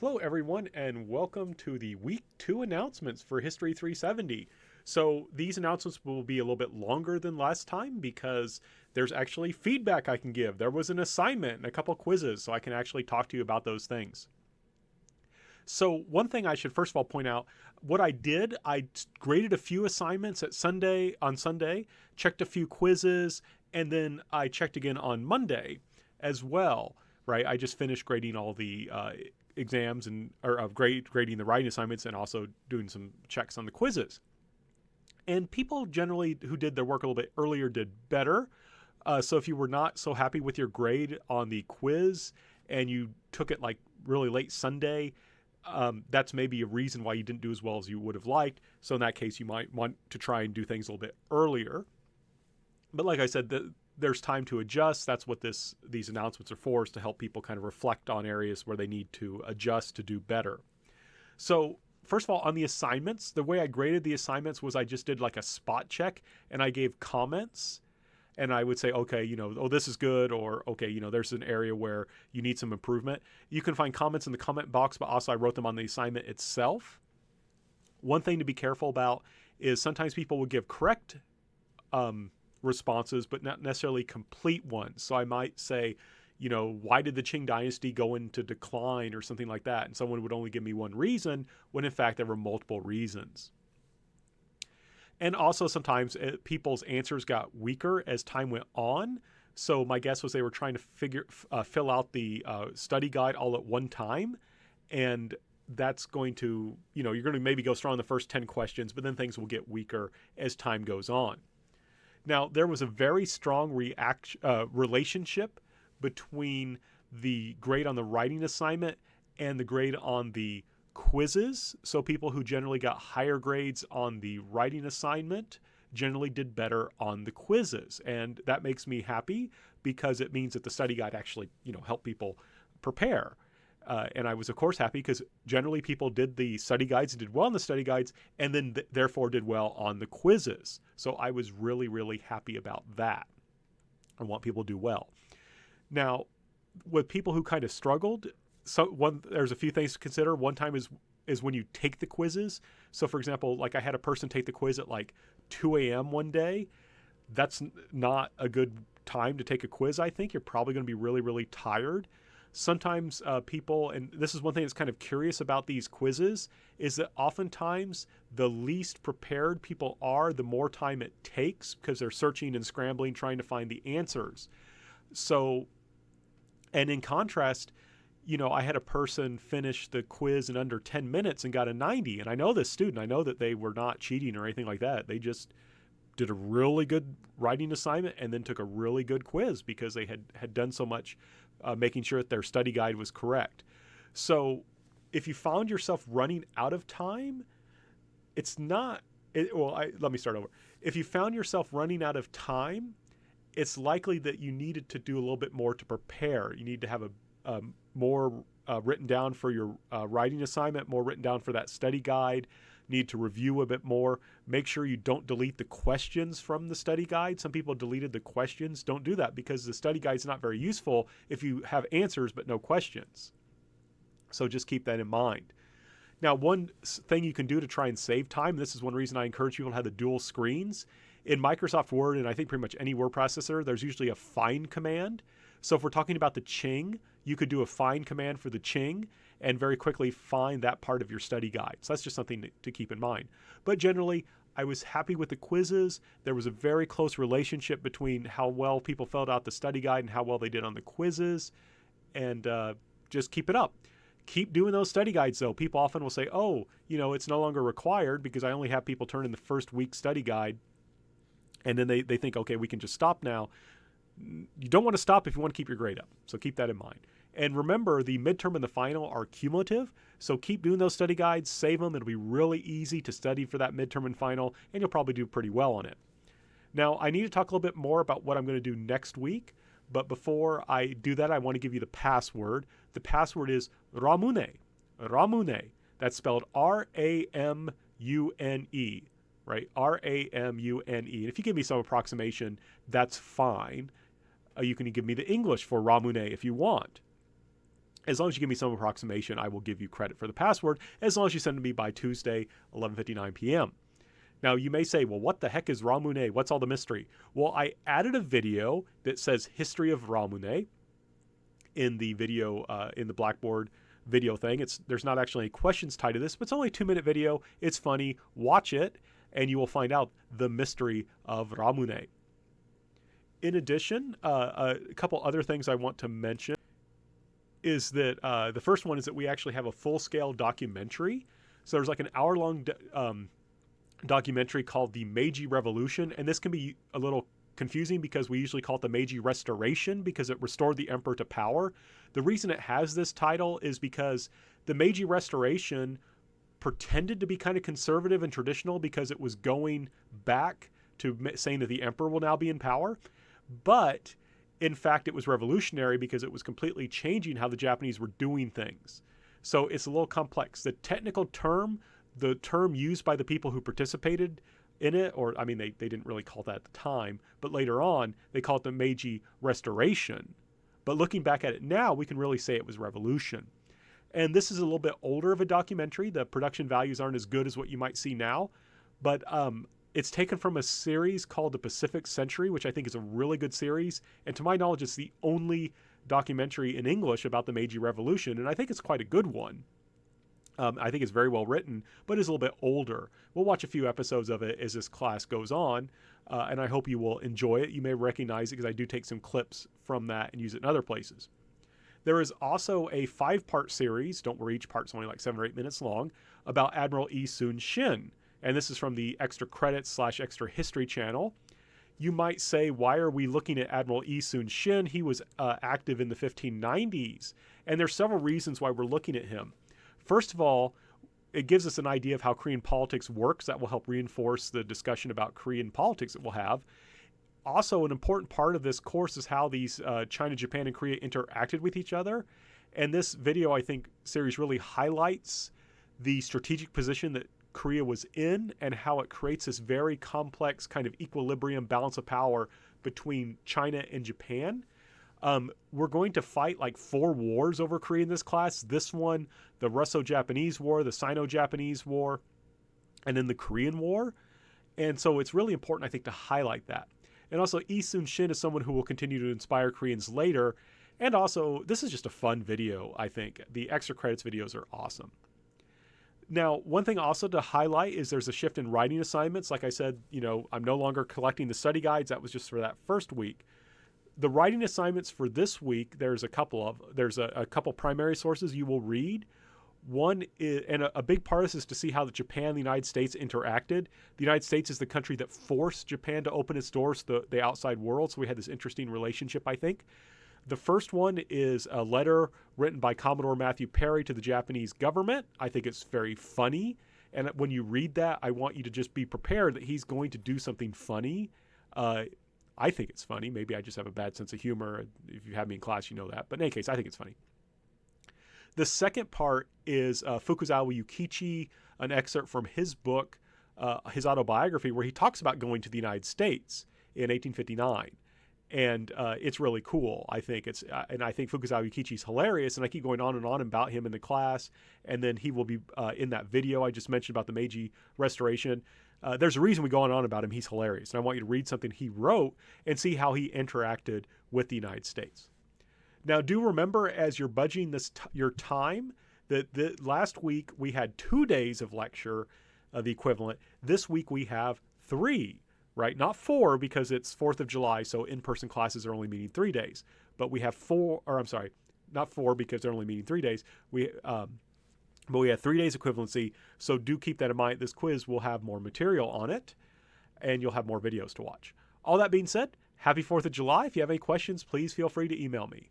Hello, everyone, and welcome to the Week 2 announcements for History 370. So, these announcements will be a little bit longer than last time because there's actually feedback I can give. There was an assignment and a couple quizzes, so I can actually talk to you about those things. So, one thing I should first of all point out, what I did, I graded a few assignments on Sunday, checked a few quizzes, and then I checked again on Monday as well, right? I just finished grading all the exams and grading the writing assignments and also doing some checks on the quizzes. And people generally who did their work a little bit earlier did better. So if you were not so happy with your grade on the quiz and you took it like really late Sunday, that's maybe a reason why you didn't do as well as you would have liked. So in that case, you might want to try and do things a little bit earlier. But like I said, there's time to adjust. That's what these announcements are for, is to help people kind of reflect on areas where they need to adjust to do better. So first of all, on the assignments, the way I graded the assignments was I just did like a spot check and I gave comments. And I would say, okay, oh, this is good, or okay, there's an area where you need some improvement. You can find comments in the comment box, but also I wrote them on the assignment itself. One thing to be careful about is sometimes people will give correct responses, but not necessarily complete ones. So I might say, why did the Qing dynasty go into decline or something like that? And someone would only give me one reason when in fact there were multiple reasons. And also sometimes people's answers got weaker as time went on. So my guess was they were trying to fill out the study guide all at one time. And that's going to, you're going to maybe go strong in the first 10 questions, but then things will get weaker as time goes on. Now, there was a very strong relationship between the grade on the writing assignment and the grade on the quizzes. So people who generally got higher grades on the writing assignment generally did better on the quizzes. And that makes me happy because it means that the study guide actually, helped people prepare. And I was, of course, happy because generally people did the study guides and did well on the study guides and then therefore did well on the quizzes. So I was really, really happy about that. I want people to do well. Now, with people who kind of struggled, there's a few things to consider. One time is when you take the quizzes. So, for example, like I had a person take the quiz at like 2 a.m. one day. That's not a good time to take a quiz, I think. You're probably going to be really, really tired. Sometimes people, and this is one thing that's kind of curious about these quizzes, is that oftentimes the least prepared people are, the more time it takes because they're searching and scrambling, trying to find the answers. So, and in contrast, I had a person finish the quiz in under 10 minutes and got a 90. And I know this student, I know that they were not cheating or anything like that. They just did a really good writing assignment and then took a really good quiz because they had done so much making sure that their study guide was correct. So if you found yourself running out of time, let me start over. If you found yourself running out of time, it's likely that you needed to do a little bit more to prepare. You need to have a more written down for your writing assignment, more written down for that study guide, need to review a bit more. Make sure you don't delete the questions from the study guide. Some people deleted the questions. Don't do that because the study guide is not very useful if you have answers but no questions. So just keep that in mind. Now, one thing you can do to try and save time, this is one reason I encourage people to have the dual screens. In Microsoft Word, and I think pretty much any word processor, there's usually a find command. So if we're talking about the Qing, you could do a find command for the Qing and very quickly find that part of your study guide. So that's just something to keep in mind. But generally, I was happy with the quizzes. There was a very close relationship between how well people filled out the study guide and how well they did on the quizzes. And just keep it up. Keep doing those study guides, though. People often will say, oh, it's no longer required because I only have people turn in the first week study guide. And then they think, okay, we can just stop now. You don't want to stop if you want to keep your grade up. So keep that in mind. And remember, the midterm and the final are cumulative. So keep doing those study guides, save them. It'll be really easy to study for that midterm and final, and you'll probably do pretty well on it. Now, I need to talk a little bit more about what I'm going to do next week. But before I do that, I want to give you the password. The password is Ramune. Ramune. That's spelled R-A-M-U-N-E. Right? R-A-M-U-N-E. And if you give me some approximation, that's fine. You can give me the English for Ramune if you want. As long as you give me some approximation, I will give you credit for the password, as long as you send it to me by Tuesday, 11:59 p.m. Now, you may say, well, what the heck is Ramune? What's all the mystery? Well, I added a video that says History of Ramune in the video, in the Blackboard video thing. There's not actually any questions tied to this, but it's only a 2-minute video. It's funny. Watch it, and you will find out the mystery of Ramune. In addition, a couple other things I want to mention is that the first one is that we actually have a full-scale documentary. So there's like an hour-long documentary called the Meiji Revolution, and this can be a little confusing because we usually call it the Meiji Restoration because it restored the emperor to power. The reason it has this title is because the Meiji Restoration pretended to be kind of conservative and traditional because it was going back to saying that the emperor will now be in power. But in fact, it was revolutionary because it was completely changing how the Japanese were doing things. So it's a little complex. The technical term, the term used by the people who participated in it, or I mean, they didn't really call that at the time, but later on, they call it the Meiji Restoration. But looking back at it now, we can really say it was revolution. And this is a little bit older of a documentary. The production values aren't as good as what you might see now, but it's taken from a series called The Pacific Century, which I think is a really good series. And to my knowledge, it's the only documentary in English about the Meiji Revolution, and I think it's quite a good one. I think it's very well written, but is a little bit older. We'll watch a few episodes of it as this class goes on, and I hope you will enjoy it. You may recognize it because I do take some clips from that and use it in other places. There is also a 5-part series, don't worry, each part's only like 7 or 8 minutes long, about Admiral Yi Sunshin, and this is from the Extra Credits / Extra History channel. You might say, why are we looking at Admiral Yi Sunshin? He was active in the 1590s, and there's several reasons why we're looking at him. First of all, it gives us an idea of how Korean politics works. That will help reinforce the discussion about Korean politics that we'll have. Also, an important part of this course is how these China, Japan, and Korea interacted with each other. And this video, I think, series really highlights the strategic position that Korea was in and how it creates this very complex kind of equilibrium, balance of power between China and Japan. We're going to fight like 4 wars over Korea in this class. This one, the Russo-Japanese War, the Sino-Japanese War, and then the Korean War. And so it's really important, I think, to highlight that. And also, Yi Sunshin is someone who will continue to inspire Koreans later. And also, this is just a fun video, I think. The extra credits videos are awesome. Now, one thing also to highlight is there's a shift in writing assignments. Like I said, I'm no longer collecting the study guides. That was just for that first week. The writing assignments for this week, there's a couple primary sources you will read. One is, and a big part of this is to see how Japan and the United States interacted. The United States is the country that forced Japan to open its doors to the outside world, so we had this interesting relationship, I think. The first one is a letter written by Commodore Matthew Perry to the Japanese government. I think it's very funny, and when you read that, I want you to just be prepared that he's going to do something funny. I think it's funny. Maybe I just have a bad sense of humor. If you have me in class, you know that. But in any case, I think it's funny. The second part is Fukuzawa Yukichi, an excerpt from his book, his autobiography, where he talks about going to the United States in 1859. And it's really cool, I think. And I think Fukuzawa Yukichi is hilarious, and I keep going on and on about him in the class. And then he will be in that video I just mentioned about the Meiji Restoration. There's a reason we go on and on about him. He's hilarious. And I want you to read something he wrote and see how he interacted with the United States. Now, do remember as you're budgeting your time that last week we had 2 days of lecture, the equivalent. This week we have 3, right? Not 4 because it's 4th of July, so in-person classes are only meeting 3 days. But we have 4, or I'm sorry, not 4 because they're only meeting 3 days. But we have 3 days equivalency, so do keep that in mind. This quiz will have more material on it, and you'll have more videos to watch. All that being said, happy 4th of July. If you have any questions, please feel free to email me.